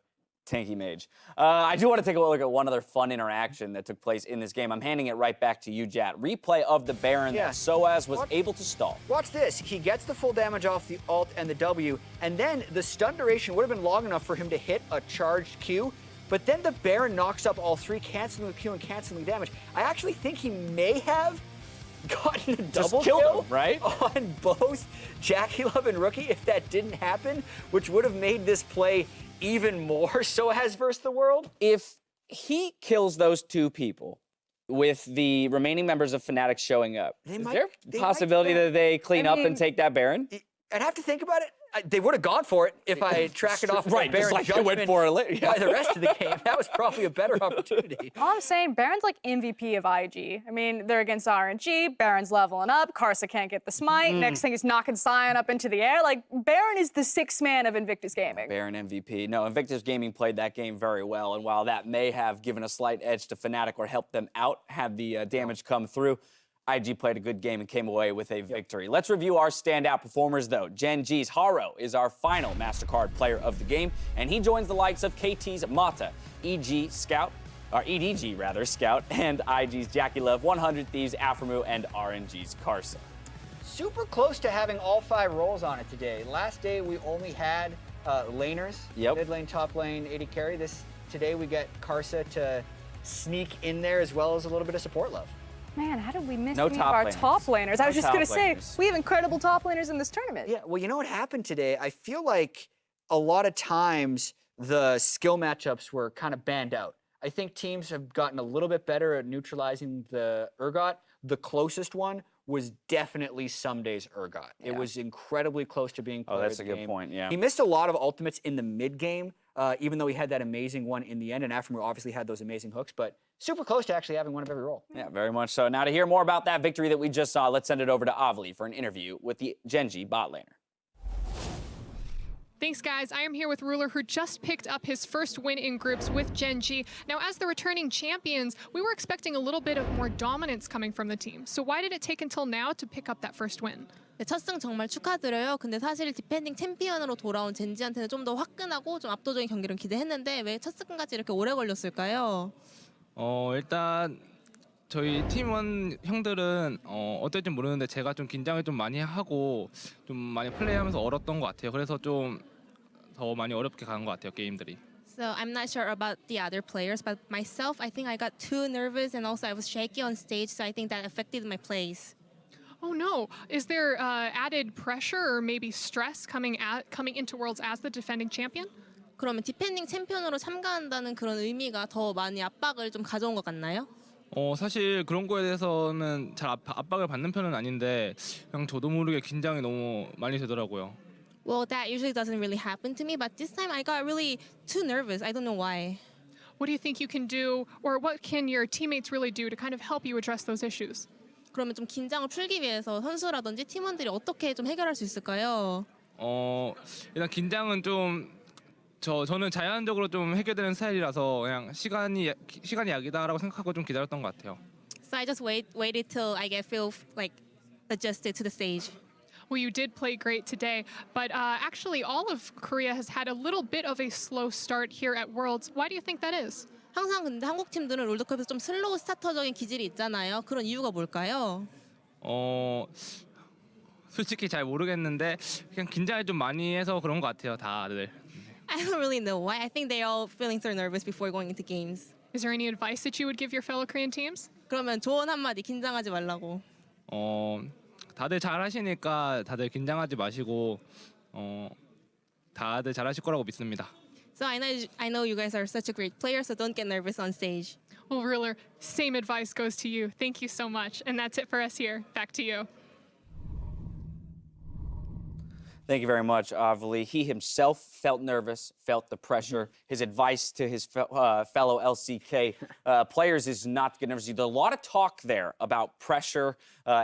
tanky mage. I do want to take a look at one other fun interaction that took place in this game. I'm handing it right back to you, Jat. Replay of the Baron that Soaz was able to stall. Watch this. He gets the full damage off the ult and the W, and then the stun duration would have been long enough for him to hit a charged Q, but then the Baron knocks up all three, canceling the Q and canceling damage. I actually think he may have gotten a double kill him, right? On both JackeyLove and Rookie if that didn't happen, which would have made this play even more Soaz versus the world. If he kills those two people with the remaining members of Fnatic showing up, is there a possibility that they clean up and take that Baron? I'd have to think about it. They would have gone for it if I track it off right, Baron just like they went for it by the rest of the game. That was probably a better opportunity. All I'm saying, Baron's like MVP of IG. I mean, they're against RNG, Baron's leveling up, Karsa can't get the smite, next thing he's knocking Sion up into the air. Like, Baron is the sixth man of Invictus Gaming. Baron MVP. No, Invictus Gaming played that game very well, and while that may have given a slight edge to Fnatic or helped them out, had the damage come through, IG played a good game and came away with a victory. Let's review our standout performers, though. Gen G's Haro is our final MasterCard player of the game, and he joins the likes of KT's Mata, EDG Scout, and IG's JackeyLove, 100 Thieves, Aphromoo, and RNG's Karsa. Super close to having all 5 roles on it today. Last day we only had laners, mid lane, top lane, AD carry. Today we get Karsa to sneak in there as well as a little bit of support love. Man, how did we miss any of our top laners? I was just going to say, we have incredible top laners in this tournament. Yeah, well, you know what happened today? I feel like a lot of times the skill matchups were kind of banned out. I think teams have gotten a little bit better at neutralizing the Urgot. The closest one was definitely some days Urgot. Yeah. It was incredibly close to being player that's of a the good game. point, yeah. He missed a lot of ultimates in the mid game, even though he had that amazing one in the end, and Afremu obviously had those amazing hooks, but super close to actually having one of every role. Yeah, very much so. Now to hear more about that victory that we just saw, let's send it over to Avli for an interview with the Genji bot laner. Thanks, guys. I am here with Ruler, who just picked up his first win in groups with Genji. Now, as the returning champions, we were expecting a little bit of more dominance coming from the team. So why did it take until now to pick up that first win? 네, 첫 승 정말 축하드려요. 근데 사실 디펜딩 챔피언으로 돌아온 젠지한테는 좀 더 화끈하고 좀 압도적인 경기를 기대했는데 왜 첫 승까지 이렇게 오래 걸렸을까요? 일단 저희 팀원 형들은 어떨지 모르는데 제가 좀 긴장을 좀 많이 하고 좀 많이 플레이하면서 얼었던 것 같아요. 그래서 좀 더 많이 어렵게 가는 것 같아요, 게임들이. So I'm not sure about the other players, but myself, I think I got too nervous and also I was shaky on stage, so I think that affected my plays. Oh no! Is there added pressure or maybe stress coming into Worlds as the defending champion? 그러면 디펜딩 챔피언으로 참가한다는 그런 의미가 더 많이 압박을 좀 가져온 것 같나요? 사실 그런 거에 대해서는 잘 압박을 받는 편은 아닌데 그냥 저도 모르게 긴장이 너무 많이 되더라고요. Well, that usually doesn't really happen to me, but this time I got really too nervous. I don't know why. What do you think you can do, or what can your teammates really do to kind of help you address those issues? 그러면 좀 긴장을 풀기 위해서 선수라든지 팀원들이 어떻게 좀 해결할 수 있을까요? 일단 긴장은 좀 저는 자연적으로 좀 해결되는 스타일이라서 그냥 시간이 약이다라고 생각하고 좀 기다렸던 것 같아요. So I just waited till I feel like adjusted to the stage. Well, you did play great today, but actually all of Korea has had a little bit of a slow start here at Worlds. Why do you think that is? 항상 근데 한국 팀들은 롤드컵에서 좀 슬로우 스타터적인 기질이 있잖아요. 그런 이유가 뭘까요? 솔직히 잘 모르겠는데 그냥 긴장을 좀 많이 해서 그런 것 같아요, 다들. I don't really know why. I think they're all feeling so nervous before going into games. Is there any advice that you would give your fellow Korean teams? 그러면 조언 한마디 긴장하지 말라고. 다들 잘하시니까 다들 긴장하지 마시고 다들 잘하실 거라고 믿습니다. So I know you guys are such a great player, so don't get nervous on stage. Well, Ruler, same advice goes to you. Thank you so much. And that's it for us here. Back to you. Thank you very much, Avli. He himself felt nervous, felt the pressure. His advice to his fellow LCK players is not to get nervous. There's a lot of talk there about pressure,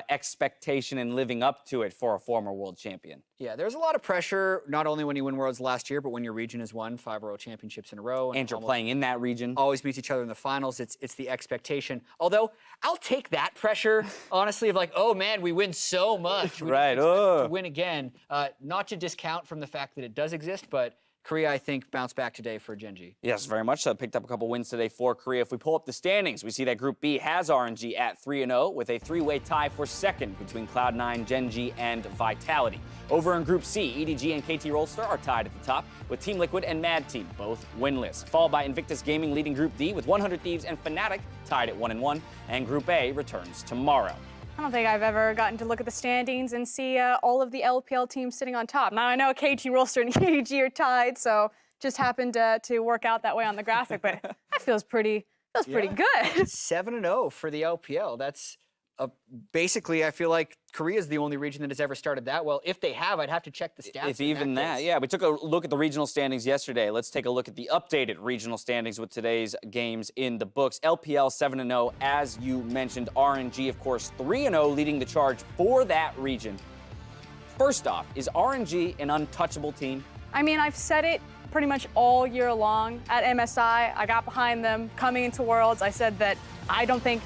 expectation, and living up to it for a former world champion. Yeah, there's a lot of pressure, not only when you win Worlds last year, but when your region has won 5 World Championships in a row. And you're playing in that region. Always meets each other in the finals. It's the expectation. Although, I'll take that pressure, honestly, of like, oh man, we win so much. We Right. to win again. Not to discount from the fact that it does exist, but Korea, I think, bounced back today for Genji. Yes, very much so. Picked up a couple wins today for Korea. If we pull up the standings, we see that Group B has RNG at 3-0 with a three-way tie for second between Cloud9, Genji, and Vitality. Over in Group C, EDG and KT Rolster are tied at the top with Team Liquid and Mad Team both winless. Followed by Invictus Gaming leading Group D with 100 Thieves and Fnatic tied at 1-1. And Group A returns tomorrow. I don't think I've ever gotten to look at the standings and see all of the LPL teams sitting on top. Now, I know KT Rolster and EDG are tied, so just happened to work out that way on the graphic, but that feels pretty good. 7-0 for the LPL. That's basically, I feel like Korea is the only region that has ever started that well. If they have, I'd have to check the stats. If even that, yeah. We took a look at the regional standings yesterday. Let's take a look at the updated regional standings with today's games in the books. LPL 7-0, as you mentioned. RNG, of course, 3-0, leading the charge for that region. First off, is RNG an untouchable team? I mean, I've said it pretty much all year long at MSI. I got behind them coming into Worlds. I said that I don't think,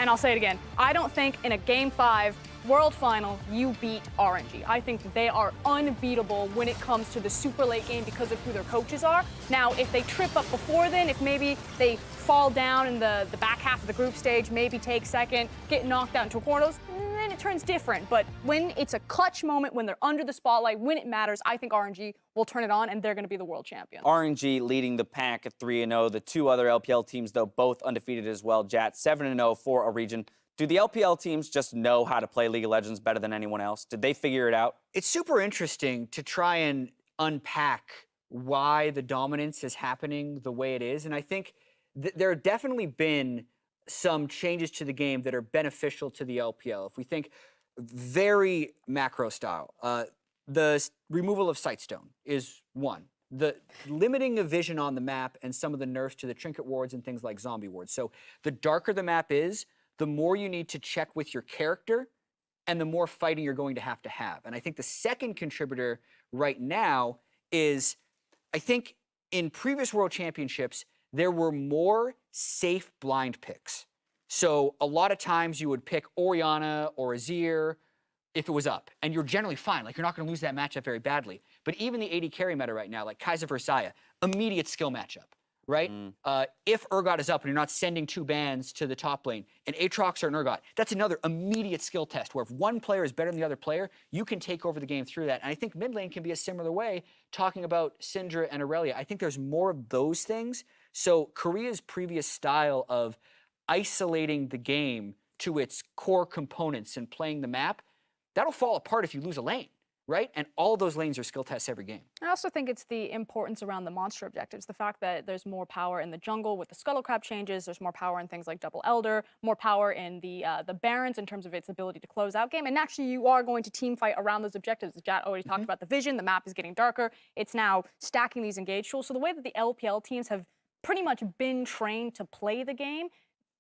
and I'll say it again, I don't think in a Game 5 World Final you beat RNG. I think they are unbeatable when it comes to the super late game because of who their coaches are. Now, if they trip up before then, if maybe they fall down in the back half of the group stage, maybe take second, get knocked out into corners, then it turns different. But when it's a clutch moment, when they're under the spotlight, when it matters, I think RNG will turn it on and they're going to be the world champion. RNG leading the pack at 3-0. The two other LPL teams, though, both undefeated as well. Jat 7-0 for a region. Do the LPL teams just know how to play League of Legends better than anyone else? Did they figure it out? It's super interesting to try and unpack why the dominance is happening the way it is. And I think there have definitely been some changes to the game that are beneficial to the LPL. If we think very macro style, the removal of Sightstone is one. The limiting of vision on the map and some of the nerfs to the trinket wards and things like zombie wards. So the darker the map is, the more you need to check with your character and the more fighting you're going to have. And I think the second contributor right now is, I think in previous World Championships, there were more safe blind picks. So a lot of times you would pick Orianna or Azir if it was up, and you're generally fine. Like, you're not going to lose that matchup very badly. But even the AD carry meta right now, like Kaiser versus Aya, immediate skill matchup, right? If Urgot is up and you're not sending 2 bans to the top lane, and Aatrox or an Urgot, that's another immediate skill test where if one player is better than the other player, you can take over the game through that. And I think mid lane can be a similar way, talking about Syndra and Aurelia. I think there's more of those things. So Korea's previous style of isolating the game to its core components and playing the map, that'll fall apart if you lose a lane, right? And all those lanes are skill tests every game. I also think it's the importance around the monster objectives. The fact that there's more power in the jungle with the Scuttle Crab changes, there's more power in things like Double Elder, more power in the Barons in terms of its ability to close out game. And actually, you are going to team fight around those objectives. Jat already talked about the vision. The map is getting darker. It's now stacking these engaged tools. So the way that the LPL teams have pretty much been trained to play the game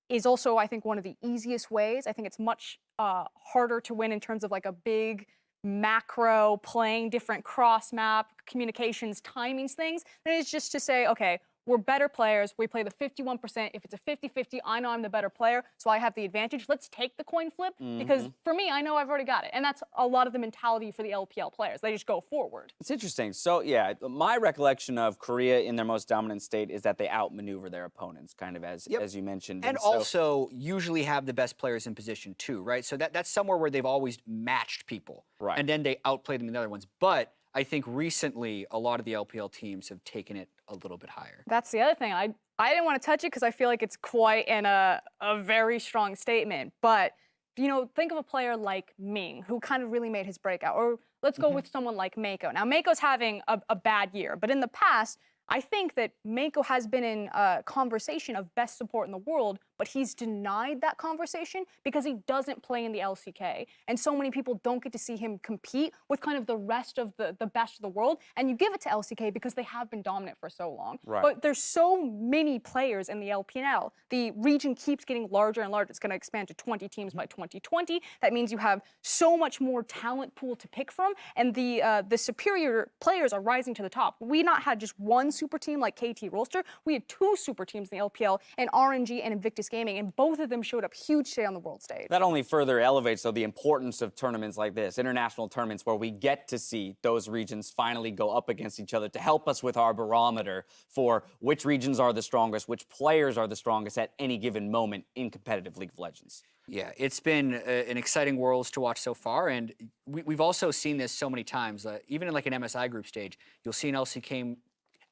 is also, I think, one of the easiest ways. I think it's much harder to win in terms of like a big macro playing different cross map communications timings things than it's just to say, okay, we're better players, we play the 51%. If it's a 50-50, I know I'm the better player, so I have the advantage. Let's take the coin flip, because for me, I know I've already got it. And that's a lot of the mentality for the LPL players. They just go forward. It's interesting. So, yeah, my recollection of Korea in their most dominant state is that they outmaneuver their opponents, kind of as you mentioned. And also usually have the best players in position too, right? So that's somewhere where they've always matched people. Right. And then they outplay them in the other ones. But I think recently a lot of the LPL teams have taken it a little bit higher. That's the other thing. I didn't want to touch it because I feel like it's quite a very strong statement. But, you know, think of a player like Ming, who kind of really made his breakout. Or let's go with someone like Mako. Now, Mako's having a bad year. But in the past, I think that Mako has been in a conversation of best support in the world, but he's denied that conversation because he doesn't play in the LCK. And so many people don't get to see him compete with kind of the rest of the best of the world. And you give it to LCK because they have been dominant for so long. Right. But there's so many players in the LPL. The region keeps getting larger and larger. It's going to expand to 20 teams by 2020. That means you have so much more talent pool to pick from. And the superior players are rising to the top. We not had just one super team like KT Rolster. We had 2 super teams in the LPL, and RNG and Invictus Gaming, and both of them showed up huge today on the world stage. That only further elevates, though, the importance of tournaments like this, international tournaments where we get to see those regions finally go up against each other to help us with our barometer for which regions are the strongest, which players are the strongest at any given moment in competitive League of Legends. Yeah, it's been an exciting Worlds to watch so far, and we've also seen this so many times. Even in like an MSI group stage, you'll see an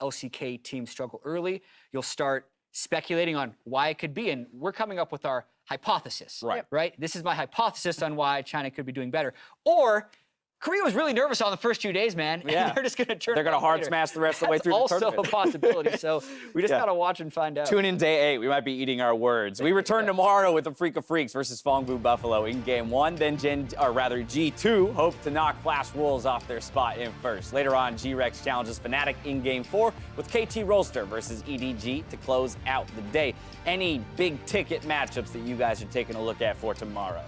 LCK team struggle early. You'll start speculating on why it could be, and we're coming up with our hypothesis. Right? This is my hypothesis on why China could be doing better. Or Korea was really nervous on the first 2 days, man. Yeah. And they're just going to turn. They're going to hard smash the rest of the way through the tournament. That's also a possibility. So we just got to watch and find out. Tune in day 8. We might be eating our words. We return tomorrow with the Freak of Freaks versus Fongbu Buffalo in Game 1. Then G2 hope to knock Flash Wolves off their spot in first. Later on, G-Rex challenges Fnatic in Game 4 with KT Rolster versus EDG to close out the day. Any big ticket matchups that you guys are taking a look at for tomorrow?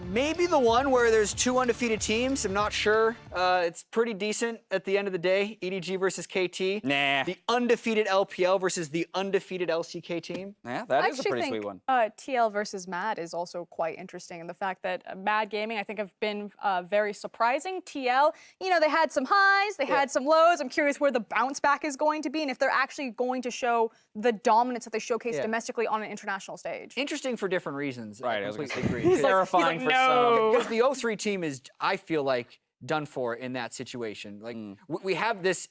Maybe the one where there's 2 undefeated teams. I'm not sure. It's pretty decent at the end of the day. EDG versus KT. Nah. The undefeated LPL versus the undefeated LCK team. Yeah, that is a pretty sweet one. TL versus Mad is also quite interesting. And the fact that Mad Gaming, I think, have been very surprising. TL, you know, they had some highs, they had some lows. I'm curious where the bounce back is going to be and if they're actually going to show the dominance that they showcase domestically on an international stage. Interesting for different reasons. Right, I I was completely gonna say. agree. Terrifying for some. Because the 0-3 team is, I feel like, done for in that situation. Like we have this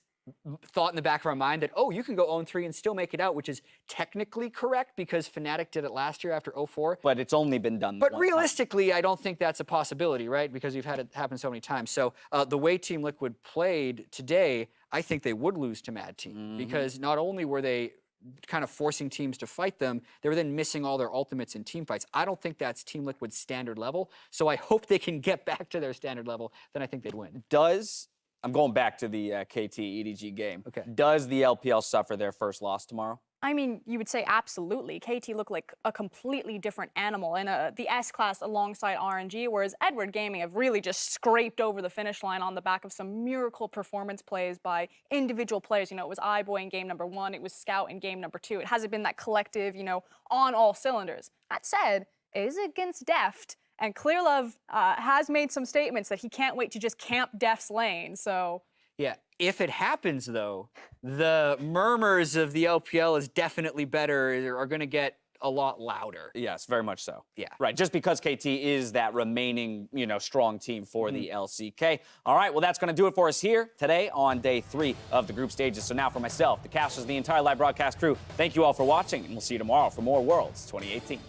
thought in the back of our mind that, oh, you can go 0-3 and still make it out, which is technically correct because Fnatic did it last year after 0-4. But it's only been done But one realistically, I don't think that's a possibility, right? Because we've had it happen so many times. So the way Team Liquid played today, I think they would lose to Mad Team because not only were they kind of forcing teams to fight them, they were then missing all their ultimates in team fights. I don't think that's Team Liquid's standard level. So I hope they can get back to their standard level. Then I think they'd win. I'm going back to the KT EDG game. Okay. Does the LPL suffer their first loss tomorrow? I mean, you would say absolutely. KT looked like a completely different animal in the S-Class alongside RNG, whereas Edward Gaming have really just scraped over the finish line on the back of some miracle performance plays by individual players. You know, it was iBoy in game number 1, it was Scout in game number 2. It hasn't been that collective, you know, on all cylinders. That said, it is against Deft, and Clearlove has made some statements that he can't wait to just camp Deft's lane, so... Yeah, if it happens, though, the murmurs of the LPL is definitely better are going to get a lot louder. Yes, very much so. Yeah. Right, just because KT is that remaining, you know, strong team for the LCK. All right, well, that's going to do it for us here today on day 3 of the group stages. So now for myself, the casters, the entire live broadcast crew, thank you all for watching, and we'll see you tomorrow for more Worlds 2018.